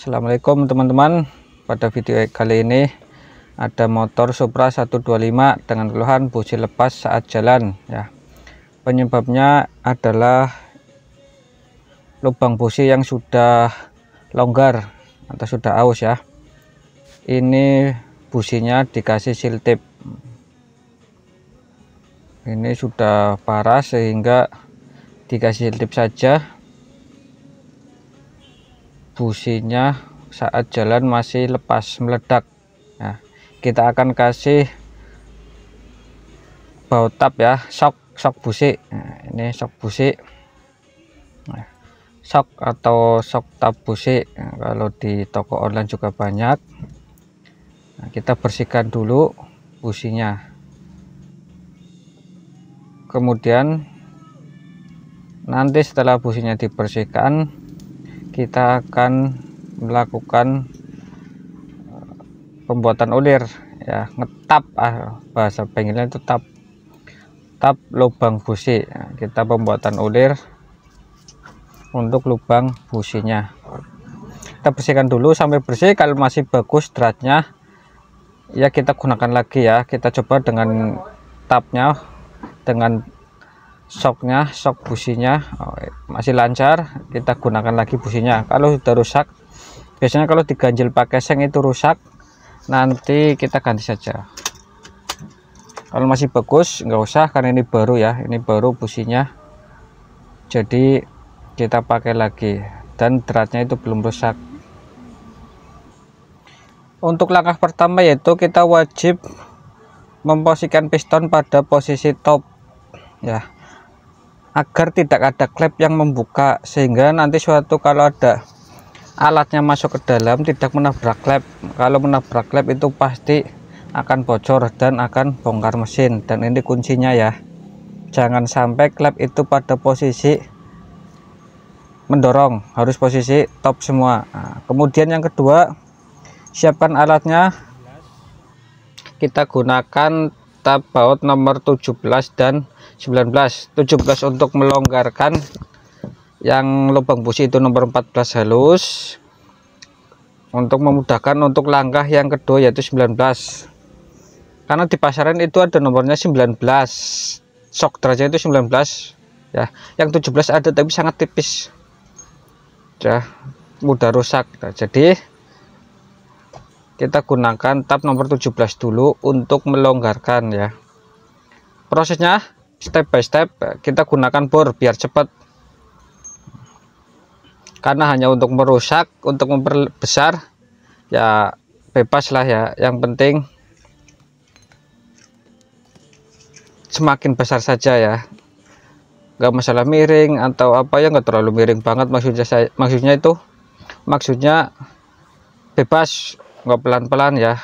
Assalamualaikum teman-teman. Pada video kali ini ada motor Supra 125 dengan keluhan busi lepas saat jalan ya. Penyebabnya adalah lubang busi yang sudah longgar atau sudah aus ya. Ini businya dikasih seal tape. Ini sudah parah sehingga dikasih seal tape saja. Businya saat jalan masih lepas meledak. Nah, kita akan kasih baut tap ya, shock busi. Nah, ini shock busi, shock atau shock tap busi. Nah, kalau di toko online juga banyak. Nah, kita bersihkan dulu businya, kemudian nanti setelah businya dibersihkan kita akan melakukan pembuatan ulir ya, ngetap bahasa panggilan itu tap lubang busi. Nah, kita pembuatan ulir untuk lubang businya. Kita bersihkan dulu sampai bersih. Kalau masih bagus dratnya ya kita gunakan lagi ya. Kita coba dengan tapnya, dengan shock businya masih lancar, kita gunakan lagi businya. Kalau sudah rusak, biasanya kalau diganjil pakai seng itu rusak, nanti kita ganti saja. Kalau masih bagus nggak usah, karena ini baru ya, ini baru businya, jadi kita pakai lagi dan dratnya itu belum rusak. Untuk langkah pertama yaitu kita wajib memposisikan piston pada posisi top ya, agar tidak ada klep yang membuka, sehingga nanti suatu kalau ada alatnya masuk ke dalam tidak menabrak klep. Kalau menabrak klep itu pasti akan bocor dan akan bongkar mesin, dan ini kuncinya ya, jangan sampai klep itu pada posisi mendorong, harus posisi top semua. Nah, kemudian yang kedua, siapkan alatnya. Kita gunakan tap baut nomor 17 dan 19. 17 untuk melonggarkan, yang lubang busi itu nomor 14 halus, untuk memudahkan untuk langkah yang kedua yaitu 19, karena di pasaran itu ada nomornya 19, shock derajat itu 19 ya. Yang 17 ada tapi sangat tipis ya, mudah rusak. Nah, jadi kita gunakan tap nomor 17 dulu untuk melonggarkan ya. Prosesnya step by step, kita gunakan bor biar cepat, karena hanya untuk merusak, untuk memperbesar ya bebas lah ya, yang penting semakin besar saja ya, nggak masalah miring atau apa ya, nggak terlalu miring banget maksudnya bebas, nggak pelan-pelan ya.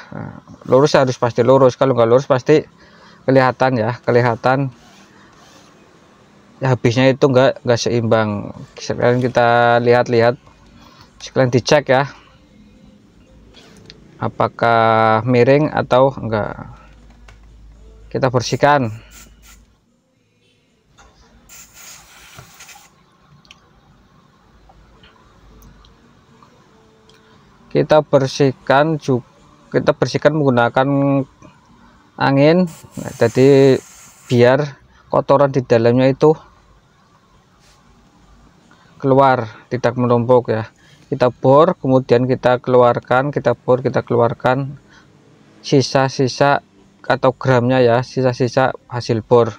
Lurus harus pasti lurus, kalau nggak lurus pasti kelihatan ya, habisnya itu nggak seimbang. Sekalian kita lihat-lihat, sekalian dicek ya, apakah miring atau enggak. Kita bersihkan. Kita bersihkan menggunakan angin. Nah, jadi biar kotoran di dalamnya itu keluar, tidak menumpuk ya. Kita bor, kemudian kita keluarkan, kita bor, kita keluarkan sisa-sisa atau gramnya ya, sisa-sisa hasil bor.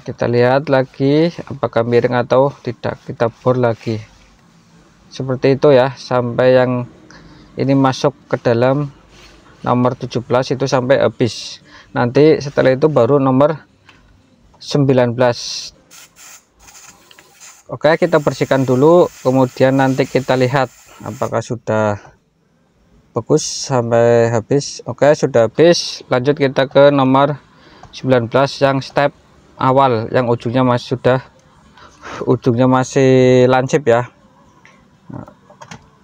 Kita lihat lagi apakah miring atau tidak, kita bor lagi seperti itu ya, sampai yang ini masuk ke dalam nomor 17 itu sampai habis. Nanti setelah itu baru nomor 19. Oke, kita bersihkan dulu, kemudian nanti kita lihat apakah sudah bagus sampai habis. Oke, sudah habis. Lanjut kita ke nomor 19 yang step awal, yang ujungnya masih lancip ya,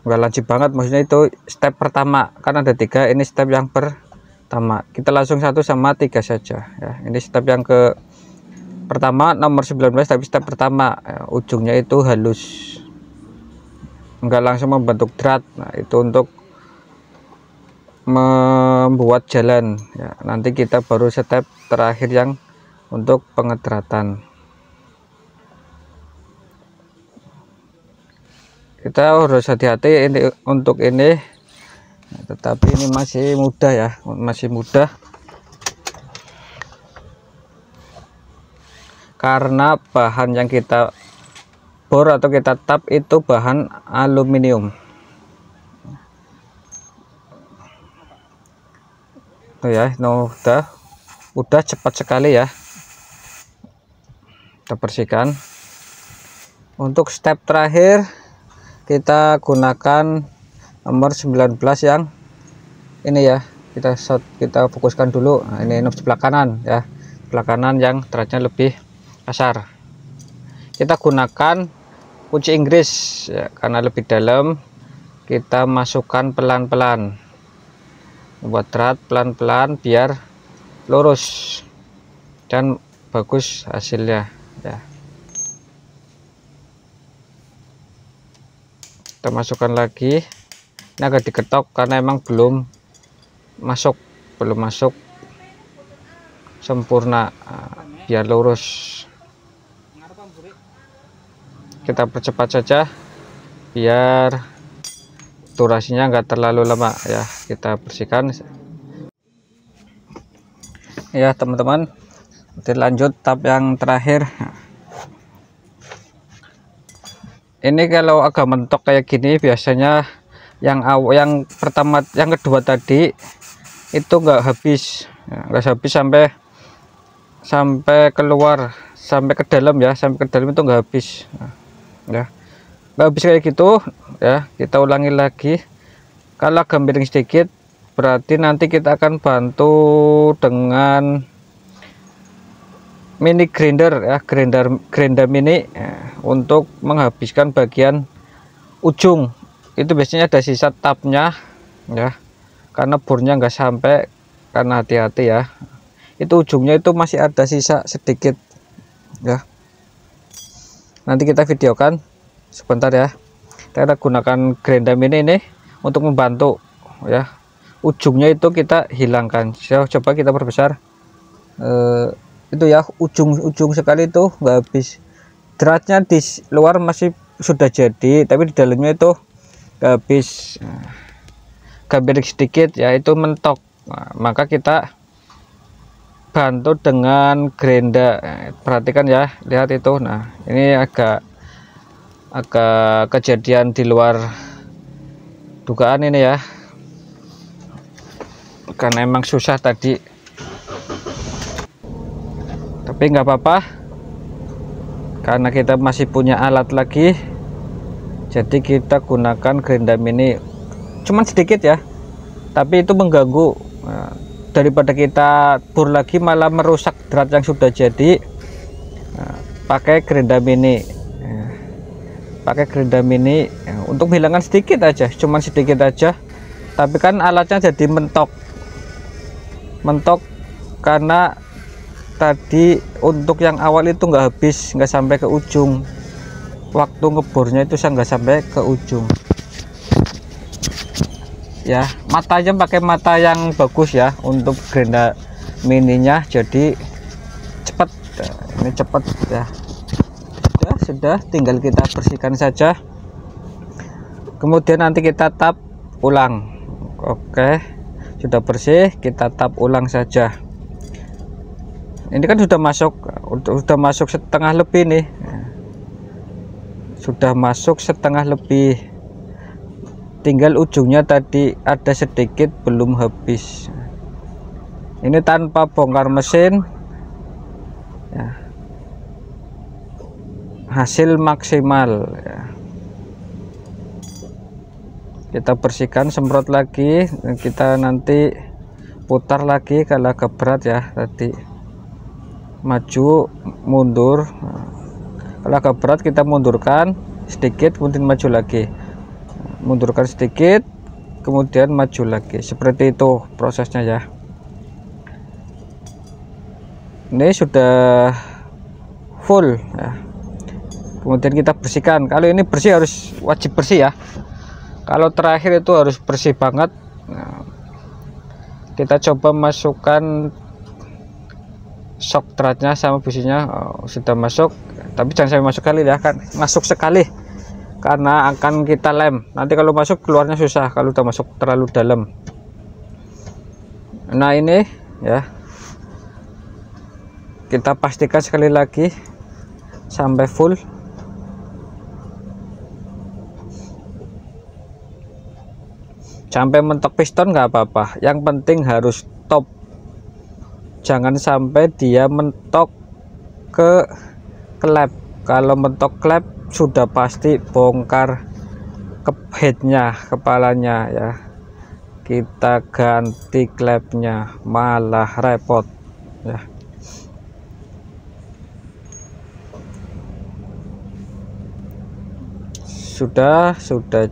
nggak lancip banget, maksudnya itu step pertama, kan ada 3, ini step yang pertama. Kita langsung 1 sama 3 saja ya. Ini step yang ke pertama nomor 19, tapi step pertama ujungnya itu halus, enggak langsung membentuk drat. Nah, itu untuk membuat jalan ya. Nanti kita baru step terakhir yang untuk pengedratan. Kita harus hati-hati ini untuk ini, tetapi ini masih mudah ya, masih mudah karena bahan yang kita bor atau kita tap itu bahan aluminium. Tuh ya, udah cepat sekali ya. Kita bersihkan. Untuk step terakhir kita gunakan nomor 19 yang ini ya, kita fokuskan dulu. Nah, ini sebelah kanan ya, sebelah kanan yang dratnya lebih kasar. Kita gunakan kunci Inggris ya, karena lebih dalam. Kita masukkan pelan-pelan, buat drat pelan-pelan biar lurus dan bagus hasilnya ya. Kita masukkan lagi, ini agak diketok karena emang belum masuk sempurna, biar lurus. Kita percepat saja biar durasinya enggak terlalu lama ya. Kita bersihkan ya teman-teman. Kita lanjut tahap yang terakhir. Ini kalau agak mentok kayak gini biasanya yang pertama, yang kedua tadi itu enggak habis ya, enggak habis sampai keluar, sampai ke dalam ya, sampai ke dalam itu enggak habis ya, enggak habis kayak gitu ya. Kita ulangi lagi. Kalau agak miring sedikit berarti nanti kita akan bantu dengan mini grinder ya, grinder mini ya, untuk menghabiskan bagian ujung. Itu biasanya ada sisa tapnya ya, karena bornya enggak sampai, karena hati-hati ya, itu ujungnya itu masih ada sisa sedikit ya. Nanti kita videokan sebentar ya. Kita gunakan grinder mini ini untuk membantu ya, ujungnya itu kita hilangkan. Coba kita perbesar itu ya, ujung sekali itu nggak habis. Dratnya di luar masih sudah jadi, tapi di dalamnya itu nggak habis, gambar sedikit ya, itu mentok. Nah, maka kita bantu dengan grinder. Perhatikan ya, lihat itu. Nah, ini agak kejadian di luar dugaan ini ya, karena emang susah tadi, tapi nggak apa-apa karena kita masih punya alat lagi. Jadi kita gunakan grinder mini, cuman sedikit ya, tapi itu mengganggu. Nah, daripada kita bor lagi malah merusak drat yang sudah jadi. Nah, pakai grinder mini ya, untuk menghilangkan sedikit aja, cuman sedikit aja, tapi kan alatnya jadi mentok karena tadi untuk yang awal itu nggak habis, nggak sampai ke ujung. Waktu ngebornya itu saya nggak sampai ke ujung ya. Matanya pakai mata yang bagus ya untuk grinder mininya, jadi cepat. Ini cepat ya. Sudah tinggal kita bersihkan saja, kemudian nanti kita tap ulang. Oke, sudah bersih, kita tap ulang saja. Ini kan sudah masuk setengah lebih nih, sudah masuk setengah lebih, tinggal ujungnya tadi ada sedikit belum habis. Ini tanpa bongkar mesin ya, hasil maksimal ya. Kita bersihkan, semprot lagi, kita nanti putar lagi kalau agak berat ya, tadi maju mundur. Kalau agak berat kita mundurkan sedikit, kemudian maju lagi, mundurkan sedikit, kemudian maju lagi, seperti itu prosesnya ya. Ini sudah full ya. Kemudian kita bersihkan. Kalau ini bersih harus wajib bersih ya. Kalau terakhir itu harus bersih banget. Nah, kita coba masukkan shock threadnya sama businya. Sudah masuk, tapi jangan sampai masuk kali ya, kan masuk sekali karena akan kita lem. Nanti kalau masuk keluarnya susah kalau udah masuk terlalu dalam. Nah ini ya, kita pastikan sekali lagi sampai full. Sampai mentok piston nggak apa-apa, yang penting harus top, jangan sampai dia mentok ke klep. Kalau mentok klep sudah pasti bongkar ke headnya, kepalanya ya, kita ganti klepnya malah repot ya. Sudah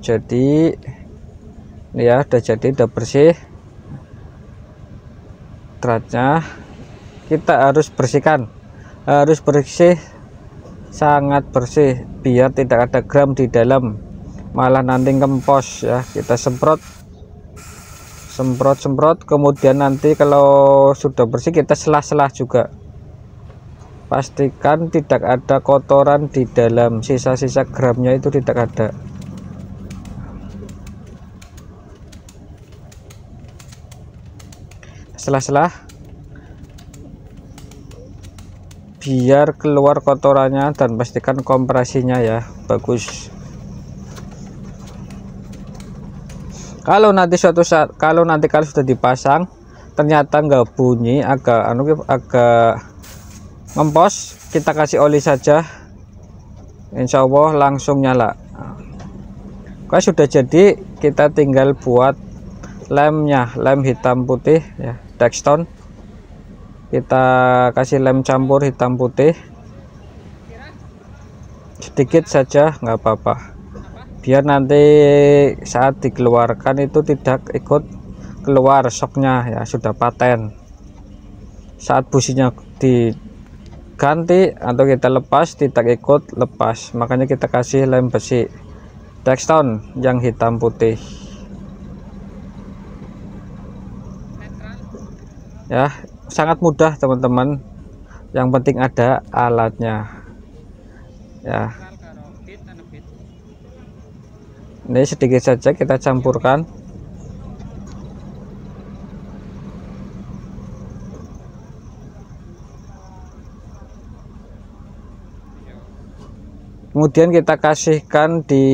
jadi ya, udah jadi, udah bersih threadnya. Kita harus bersihkan, harus bersih, sangat bersih, biar tidak ada gram di dalam, malah nanti kempos ya. Kita semprot, kemudian nanti kalau sudah bersih kita selah-selah juga. Pastikan tidak ada kotoran di dalam, sisa-sisa gramnya itu tidak ada. Selah-selah biar keluar kotorannya, dan pastikan kompresinya ya bagus. Kalau nanti suatu saat, kalau sudah dipasang ternyata nggak bunyi, agak ngempos, kita kasih oli saja, insya Allah langsung nyala. Kalau sudah jadi, kita tinggal buat lemnya, lem hitam putih ya, Dextone. Kita kasih lem campur hitam putih sedikit saja, nggak apa-apa, biar nanti saat dikeluarkan itu tidak ikut keluar shocknya ya, sudah paten. Saat businya diganti atau kita lepas tidak ikut lepas, makanya kita kasih lem besi Dextone yang hitam putih ya. Sangat mudah teman-teman, yang penting ada alatnya ya. Ini sedikit saja kita campurkan. Kemudian kita kasihkan di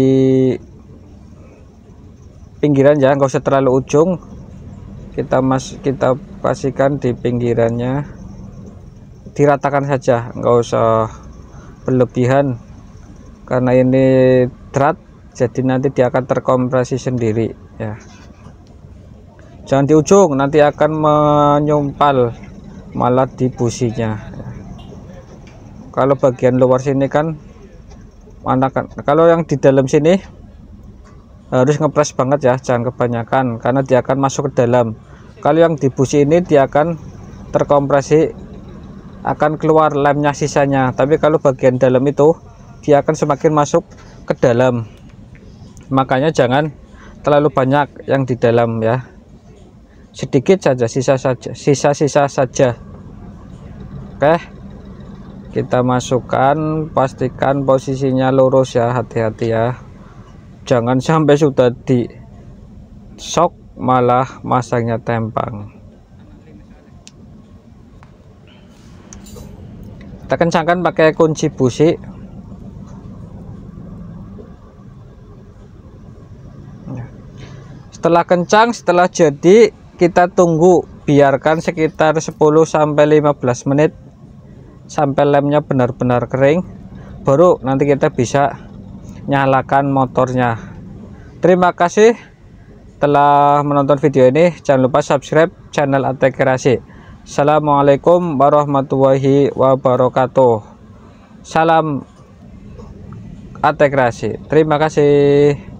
pinggiran ya, nggak usah terlalu ujung. Kita kasihkan di pinggirannya, diratakan saja, nggak usah berlebihan karena ini thread, jadi nanti dia akan terkompresi sendiri ya. Jangan di ujung, nanti akan menyumpal malah di businya ya. Kalau bagian luar sini kan kalau yang di dalam sini harus ngepres banget ya, jangan kebanyakan karena dia akan masuk ke dalam. Kalau yang di busi ini dia akan terkompresi, akan keluar lemnya sisanya, tapi kalau bagian dalam itu dia akan semakin masuk ke dalam, makanya jangan terlalu banyak yang di dalam ya, sedikit saja, sisa-sisa saja. Oke, kita masukkan, pastikan posisinya lurus ya, hati-hati ya, jangan sampai sudah di shock malah masangnya tempang. Kita kencangkan pakai kunci busi. Setelah kencang, setelah jadi, kita tunggu, biarkan sekitar 10-15 menit sampai lemnya benar-benar kering, baru nanti kita bisa nyalakan motornya. Terima kasih telah menonton video ini. Jangan lupa subscribe channel Atek Kreasi. Assalamualaikum warahmatullahi wabarakatuh. Salam Atek Kreasi. Terima kasih.